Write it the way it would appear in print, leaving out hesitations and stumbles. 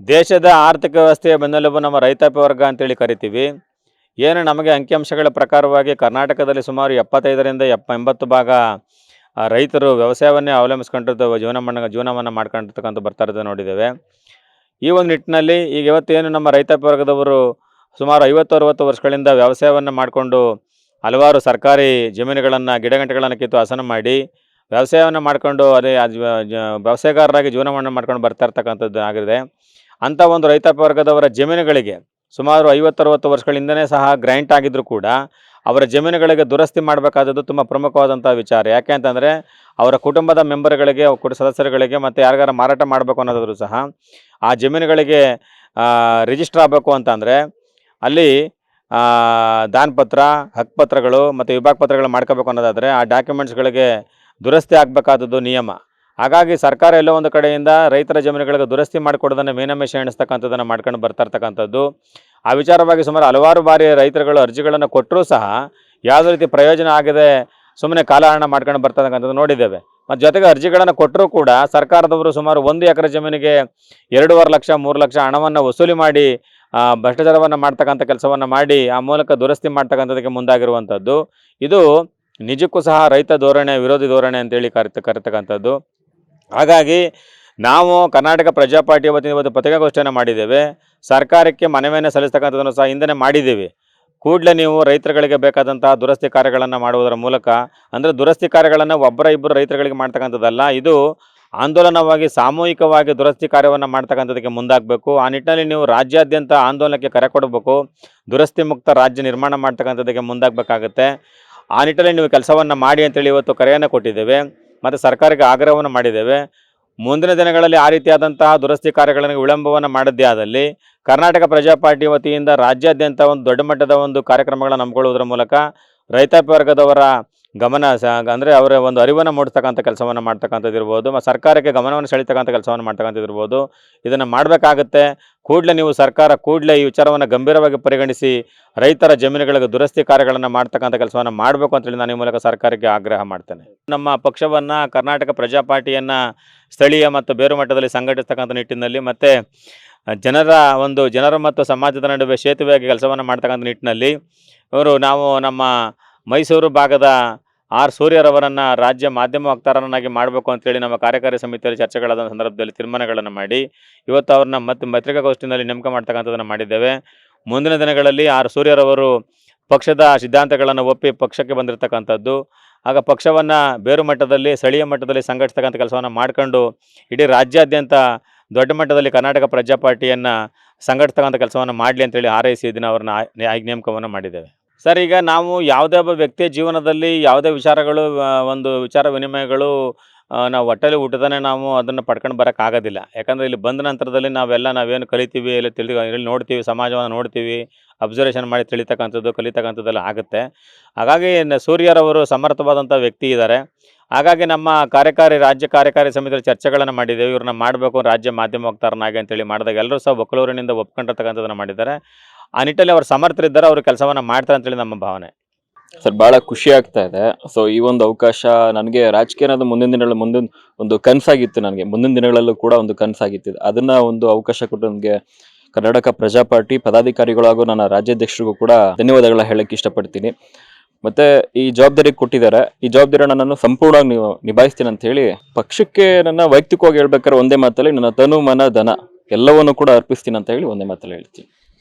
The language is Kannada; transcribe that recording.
ದೇಶದ ಆರ್ಥಿಕ ವ್ಯವಸ್ಥೆಯ ಬೆನ್ನೆಲುಬು ನಮ್ಮ ರೈತಾಪಿ ವರ್ಗ ಅಂತೇಳಿ ಕರಿತೀವಿ. ಏನು ನಮಗೆ ಅಂಕಿಅಂಶಗಳ ಪ್ರಕಾರವಾಗಿ ಕರ್ನಾಟಕದಲ್ಲಿ ಸುಮಾರು 75ರಿಂದ 80 ಭಾಗ ರೈತರು ವ್ಯವಸಾಯವನ್ನೇ ಅವಲಂಬಿಸ್ಕೊಂಡಿದ್ದು ಜೀವನವನ್ನು ಮಾಡ್ಕೊಂಡಿರ್ತಕ್ಕಂಥ ಬರ್ತಾ ಇರೋದು ನೋಡಿದ್ದೇವೆ. ಈ ಒಂದು ನಿಟ್ಟಿನಲ್ಲಿ ಈಗ ಇವತ್ತೇನು ನಮ್ಮ ರೈತಾಪಿ ವರ್ಗದವರು ಸುಮಾರು 50-60 ವರ್ಷಗಳಿಂದ ವ್ಯವಸಾಯವನ್ನು ಮಾಡಿಕೊಂಡು ಹಲವಾರು ಸರ್ಕಾರಿ ಜಮೀನುಗಳನ್ನು ಗಿಡಗಂಟೆಗಳನ್ನು ಕಿತ್ತು ಹಸನು ಮಾಡಿ ವ್ಯವಸಾಯವನ್ನು ಮಾಡಿಕೊಂಡು ಅದೇ ವ್ಯವಸಾಯಗಾರರಾಗಿ ಜೀವನವನ್ನು ಮಾಡ್ಕೊಂಡು ಬರ್ತಾ ಇರ್ತಕ್ಕಂಥದ್ದು ಆಗಿದೆ. ಅಂಥ ಒಂದು ರೈತಾಪಿ ವರ್ಗದವರ ಜಮೀನುಗಳಿಗೆ ಸುಮಾರು 50-60 ವರ್ಷಗಳಿಂದನೇ ಸಹ ಗ್ರ್ಯಾಂಟ್ ಆಗಿದ್ದರೂ ಕೂಡ ಅವರ ಜಮೀನುಗಳಿಗೆ ದುರಸ್ತಿ ಮಾಡಬೇಕಾದದ್ದು ತುಂಬ ಪ್ರಮುಖವಾದಂಥ ವಿಚಾರ. ಯಾಕೆ ಅಂತಂದರೆ ಅವರ ಕುಟುಂಬದ ಮೆಂಬರ್ಗಳಿಗೆ ಸದಸ್ಯರುಗಳಿಗೆ ಮತ್ತು ಯಾರಿಗಾರ ಮಾರಾಟ ಮಾಡಬೇಕು ಅನ್ನೋದಾದರೂ ಸಹ ಆ ಜಮೀನುಗಳಿಗೆ ರಿಜಿಸ್ಟರ್ ಆಗಬೇಕು ಅಂತಂದರೆ ಅಲ್ಲಿ ದಾನಪತ್ರ, ಹಕ್ಕುಪತ್ರಗಳು ಮತ್ತು ವಿಭಾಗ ಪತ್ರಗಳು ಮಾಡ್ಕೋಬೇಕು ಅನ್ನೋದಾದರೆ ಆ ಡಾಕ್ಯುಮೆಂಟ್ಸ್ಗಳಿಗೆ ದುರಸ್ತಿ ಆಗಬೇಕಾದದ್ದು ನಿಯಮ. ಹಾಗಾಗಿ ಸರ್ಕಾರ ಎಲ್ಲೋ ಒಂದು ಕಡೆಯಿಂದ ರೈತರ ಜಮೀನುಗಳಿಗೆ ದುರಸ್ತಿ ಮಾಡಿಕೊಡೋದನ್ನು ಮೇನಮೇಷ ಎಣಿಸ್ತಕ್ಕಂಥದ್ದನ್ನು ಮಾಡ್ಕೊಂಡು ಬರ್ತಾ ಇರ್ತಕ್ಕಂಥದ್ದು. ಆ ವಿಚಾರವಾಗಿ ಸುಮಾರು ಹಲವಾರು ಬಾರಿ ರೈತರುಗಳು ಅರ್ಜಿಗಳನ್ನು ಕೊಟ್ಟರೂ ಸಹ ಯಾವುದೇ ರೀತಿ ಪ್ರಯೋಜನ ಆಗದೆ ಸುಮ್ಮನೆ ಕಾಲಹರಣ ಮಾಡ್ಕೊಂಡು ಬರ್ತಕ್ಕಂಥದ್ದು ನೋಡಿದ್ದೇವೆ. ಮತ್ತು ಜೊತೆಗೆ ಅರ್ಜಿಗಳನ್ನು ಕೊಟ್ಟರೂ ಕೂಡ ಸರ್ಕಾರದವರು ಸುಮಾರು 1 ಎಕರೆ ಜಮೀನಿಗೆ 2.5 ಲಕ್ಷ 3 ಲಕ್ಷ ಹಣವನ್ನು ವಸೂಲಿ ಮಾಡಿ ಭ್ರಷ್ಟಾಚಾರವನ್ನು ಮಾಡ್ತಕ್ಕಂಥ ಕೆಲಸವನ್ನು ಮಾಡಿ ಆ ಮೂಲಕ ದುರಸ್ತಿ ಮಾಡ್ತಕ್ಕಂಥದ್ದಕ್ಕೆ ಮುಂದಾಗಿರುವಂಥದ್ದು. ಇದು ನಿಜಕ್ಕೂ ಸಹ ರೈತ ಧೋರಣೆ, ವಿರೋಧಿ ಧೋರಣೆ ಅಂತೇಳಿ ಕರಿತಕ್ಕಂಥದ್ದು. ಹಾಗಾಗಿ ನಾವು ಕರ್ನಾಟಕ ಪ್ರಜಾ ಪಾರ್ಟಿ ವತಿಯಿಂದ ಇವತ್ತು ಪತ್ರಿಕಾಗೋಷ್ಠಿಯನ್ನು ಮಾಡಿದ್ದೇವೆ. ಸರ್ಕಾರಕ್ಕೆ ಮನವಿಯನ್ನು ಸಲ್ಲಿಸ್ತಕ್ಕಂಥದ್ದನ್ನು ಸಹ ಹಿಂದೆ ಮಾಡಿದ್ದೀವಿ. ಕೂಡಲೇ ನೀವು ರೈತರುಗಳಿಗೆ ಬೇಕಾದಂತಹ ದುರಸ್ತಿ ಕಾರ್ಯಗಳನ್ನು ಮಾಡುವುದರ ಮೂಲಕ, ಅಂದರೆ ದುರಸ್ತಿ ಕಾರ್ಯಗಳನ್ನು ಒಬ್ಬರ ಇಬ್ಬರು ರೈತರುಗಳಿಗೆ ಮಾಡ್ತಕ್ಕಂಥದ್ದಲ್ಲ, ಇದು ಆಂದೋಲನವಾಗಿ ಸಾಮೂಹಿಕವಾಗಿ ದುರಸ್ತಿ ಕಾರ್ಯವನ್ನು ಮಾಡ್ತಕ್ಕಂಥದ್ದಕ್ಕೆ ಮುಂದಾಗಬೇಕು. ಆ ನಿಟ್ಟಿನಲ್ಲಿ ನೀವು ರಾಜ್ಯಾದ್ಯಂತ ಆಂದೋಲನಕ್ಕೆ ಕರೆ ಕೊಡಬೇಕು. ದುರಸ್ತಿ ಮುಕ್ತ ರಾಜ್ಯ ನಿರ್ಮಾಣ ಮಾಡ್ತಕ್ಕಂಥದ್ದಕ್ಕೆ ಮುಂದಾಗಬೇಕಾಗುತ್ತೆ. ಆ ನಿಟ್ಟಿನಲ್ಲಿ ನೀವು ಕೆಲಸವನ್ನು ಮಾಡಿ ಅಂತೇಳಿ ಇವತ್ತು ಕರೆಯನ್ನು ಕೊಟ್ಟಿದ್ದೇವೆ ಮತ್ತು ಸರ್ಕಾರಕ್ಕೆ ಆಗ್ರಹವನ್ನು ಮಾಡಿದ್ದೇವೆ. ಮುಂದಿನ ದಿನಗಳಲ್ಲಿ ಆ ರೀತಿಯಾದಂತಹ ದುರಸ್ತಿ ಕಾರ್ಯಗಳನ್ನು ವಿಳಂಬವನ್ನು ಮಾಡಿದ್ದೇ ಆದಲ್ಲಿ ಕರ್ನಾಟಕ ಪ್ರಜಾ ಪಾರ್ಟಿ ವತಿಯಿಂದ ರಾಜ್ಯಾದ್ಯಂತ ಒಂದು ದೊಡ್ಡ ಮಟ್ಟದ ಒಂದು ಕಾರ್ಯಕ್ರಮಗಳನ್ನು ಹಮ್ಮಿಕೊಳ್ಳುವುದರ ಮೂಲಕ ರೈತಾಪಿ ವರ್ಗದವರ ಗಮನ ಅಂದರೆ ಅವರ ಒಂದು ಅರಿವನ್ನು ಮೂಡಿಸ್ತಕ್ಕಂಥ ಕೆಲಸವನ್ನು ಮಾಡ್ತಕ್ಕಂಥದ್ದು ಇರ್ಬೋದು, ಮತ್ತು ಸರ್ಕಾರಕ್ಕೆ ಗಮನವನ್ನು ಸೆಳೀತಕ್ಕಂಥ ಕೆಲಸವನ್ನು ಮಾಡ್ತಕ್ಕಂಥದ್ದು ಇರ್ಬೋದು. ಇದನ್ನು ಮಾಡಬೇಕಾಗುತ್ತೆ. ಕೂಡಲೇ ನೀವು ಸರ್ಕಾರ ಕೂಡಲೇ ಈ ವಿಚಾರವನ್ನು ಗಂಭೀರವಾಗಿ ಪರಿಗಣಿಸಿ ರೈತರ ಜಮೀನುಗಳಿಗೆ ದುರಸ್ತಿ ಕಾರ್ಯಗಳನ್ನು ಮಾಡ್ತಕ್ಕಂಥ ಕೆಲಸವನ್ನು ಮಾಡಬೇಕು ಅಂತೇಳಿ ನಾನು ಈ ಮೂಲಕ ಸರ್ಕಾರಕ್ಕೆ ಆಗ್ರಹ ಮಾಡ್ತೇನೆ. ನಮ್ಮ ಪಕ್ಷವನ್ನು, ಕರ್ನಾಟಕ ಪ್ರಜಾ ಪಾರ್ಟಿಯನ್ನು ಸ್ಥಳೀಯ ಮತ್ತು ಬೇರು ಮಟ್ಟದಲ್ಲಿ ಸಂಘಟಿಸ್ತಕ್ಕಂಥ ನಿಟ್ಟಿನಲ್ಲಿ ಮತ್ತು ಜನರ ಮತ್ತು ಸಮಾಜದ ನಡುವೆ ಸೇತುವೆಯಾಗಿ ಕೆಲಸವನ್ನು ಮಾಡ್ತಕ್ಕಂಥ ನಿಟ್ಟಿನಲ್ಲಿ ನಾವು ನಮ್ಮ ಮೈಸೂರು ಭಾಗದ ಆರ್ ಸೂರ್ಯರವರನ್ನು ರಾಜ್ಯ ಮಾಧ್ಯಮ ವಕ್ತಾರರನ್ನಾಗಿ ಮಾಡಬೇಕು ಅಂತೇಳಿ ನಮ್ಮ ಕಾರ್ಯಕಾರಿ ಸಮಿತಿಯಲ್ಲಿ ಚರ್ಚೆಗಳಾದ ಸಂದರ್ಭದಲ್ಲಿ ತೀರ್ಮಾನಗಳನ್ನು ಮಾಡಿ ಇವತ್ತು ಅವ್ರನ್ನ ಮತ್ತೆ ಪತ್ರಿಕಾಗೋಷ್ಠಿಯಲ್ಲಿ ನೇಮಕ ಮಾಡ್ತಕ್ಕಂಥದ್ದನ್ನು ಮಾಡಿದ್ದೇವೆ. ಮುಂದಿನ ದಿನಗಳಲ್ಲಿ ಆರ್ ಸೂರ್ಯರವರು ಪಕ್ಷದ ಸಿದ್ಧಾಂತಗಳನ್ನು ಒಪ್ಪಿ ಪಕ್ಷಕ್ಕೆ ಬಂದಿರತಕ್ಕಂಥದ್ದು. ಆಗ ಪಕ್ಷವನ್ನು ಬೇರು ಮಟ್ಟದಲ್ಲಿ, ಸ್ಥಳೀಯ ಮಟ್ಟದಲ್ಲಿ ಸಂಘಟಿಸ್ತಕ್ಕಂಥ ಕೆಲಸವನ್ನು ಮಾಡ್ಕೊಂಡು ಇಡೀ ರಾಜ್ಯಾದ್ಯಂತ ದೊಡ್ಡ ಮಟ್ಟದಲ್ಲಿ ಕರ್ನಾಟಕ ಪ್ರಜಾ ಪಾರ್ಟಿಯನ್ನು ಸಂಘಟಿಸ್ತಕ್ಕಂಥ ಕೆಲಸವನ್ನು ಮಾಡಲಿ ಅಂತೇಳಿ ಹಾರೈಸಿ ದಿನ ಅವ್ರನ್ನ ನೇಮಕವನ್ನು ಮಾಡಿದ್ದೇವೆ. ಸರ್, ಈಗ ನಾವು ಯಾವುದೇ ಒಬ್ಬ ವ್ಯಕ್ತಿಯ ಜೀವನದಲ್ಲಿ ಯಾವುದೇ ವಿಚಾರಗಳು, ಒಂದು ವಿಚಾರ ವಿನಿಮಯಗಳು ನಾವು ಹೊಟ್ಟೆಲಿ ಊಟದೇ ನಾವು ಅದನ್ನು ಪಡ್ಕೊಂಡು ಬರೋಕ್ಕಾಗೋದಿಲ್ಲ. ಯಾಕಂದರೆ ಇಲ್ಲಿ ಬಂದ ನಂತರದಲ್ಲಿ ನಾವೇನು ಕಲಿತೀವಿ, ಇಲ್ಲಿ ನೋಡ್ತೀವಿ, ಸಮಾಜವನ್ನು ನೋಡ್ತೀವಿ, ಅಬ್ಸರ್ವೇಷನ್ ಮಾಡಿ ಕಲಿತಕ್ಕಂಥದ್ದೆಲ್ಲ ಆಗುತ್ತೆ. ಹಾಗಾಗಿ ಸೂರ್ಯರವರು ಸಮರ್ಥವಾದಂಥ ವ್ಯಕ್ತಿ ಇದ್ದಾರೆ. ಹಾಗಾಗಿ ನಮ್ಮ ರಾಜ್ಯ ಕಾರ್ಯಕಾರಿ ಸಮಿತಿಯಲ್ಲಿ ಚರ್ಚೆಗಳನ್ನು ಮಾಡಿದ್ದೇವೆ. ಇವ್ರನ್ನ ಮಾಡಬೇಕು ರಾಜ್ಯ ಮಾಧ್ಯಮ ವಕ್ತಾರನಾಗಿ ಅಂತೇಳಿ ಮಾಡಿದಾಗ ಎಲ್ಲರೂ ಸಹ ಒಕ್ಕಲೂರಿನಿಂದ ಒಪ್ಕೊಂಡಿರ್ತಕ್ಕಂಥದ್ದನ್ನು ಮಾಡಿದ್ದಾರೆ. ಆ ನಿಟ್ಟಲ್ಲಿ ಅವರು ಸಮರ್ಥರಿದ್ದಾರೆ, ಅವರು ಕೆಲಸವನ್ನು ಮಾಡ್ತಾರೆ ಅಂತೇಳಿ ನಮ್ಮ ಭಾವನೆ. ಸರ್, ಭಾಳ ಖುಷಿ ಆಗ್ತಾ ಇದೆ. ಸೊ ಈ ಒಂದು ಅವಕಾಶ ನನಗೆ ರಾಜಕೀಯ ಅನ್ನೋದು ಮುಂದಿನ ಒಂದು ಕನಸಾಗಿತ್ತು. ನನಗೆ ಮುಂದಿನ ದಿನಗಳಲ್ಲೂ ಕೂಡ ಒಂದು ಕನಸಾಗಿತ್ತು. ಅದನ್ನ ಒಂದು ಅವಕಾಶ ಕೊಟ್ಟು ನನಗೆ ಕರ್ನಾಟಕ ಪ್ರಜಾ ಪಾರ್ಟಿ ಪದಾಧಿಕಾರಿಗಳು ಹಾಗೂ ನನ್ನ ರಾಜ್ಯಾಧ್ಯಕ್ಷರಿಗೂ ಕೂಡ ಧನ್ಯವಾದಗಳ ಹೇಳಕ್ಕೆ ಇಷ್ಟಪಡ್ತೀನಿ. ಮತ್ತೆ ಈ ಜವಾಬ್ದಾರಿ ಕೊಟ್ಟಿದ್ದಾರೆ, ಈ ಜವಾಬ್ದಾರಿಯನ್ನು ನಾನು ಸಂಪೂರ್ಣವಾಗಿ ನಿಭಾಯಿಸ್ತೀನಿ ಅಂತ ಹೇಳಿ ಪಕ್ಷಕ್ಕೆ ನನ್ನ ವೈಯಕ್ತಿಕವಾಗಿ ಹೇಳ್ಬೇಕಾದ್ರೆ ಒಂದೇ ಮಾತಲ್ಲಿ ನನ್ನ ತನು ಮನ ಧನ ಎಲ್ಲವನ್ನು ಕೂಡ ಅರ್ಪಿಸ್ತೀನಿ ಅಂತ ಹೇಳಿ ಒಂದೇ ಮಾತಲ್ಲಿ ಹೇಳ್ತೀನಿ.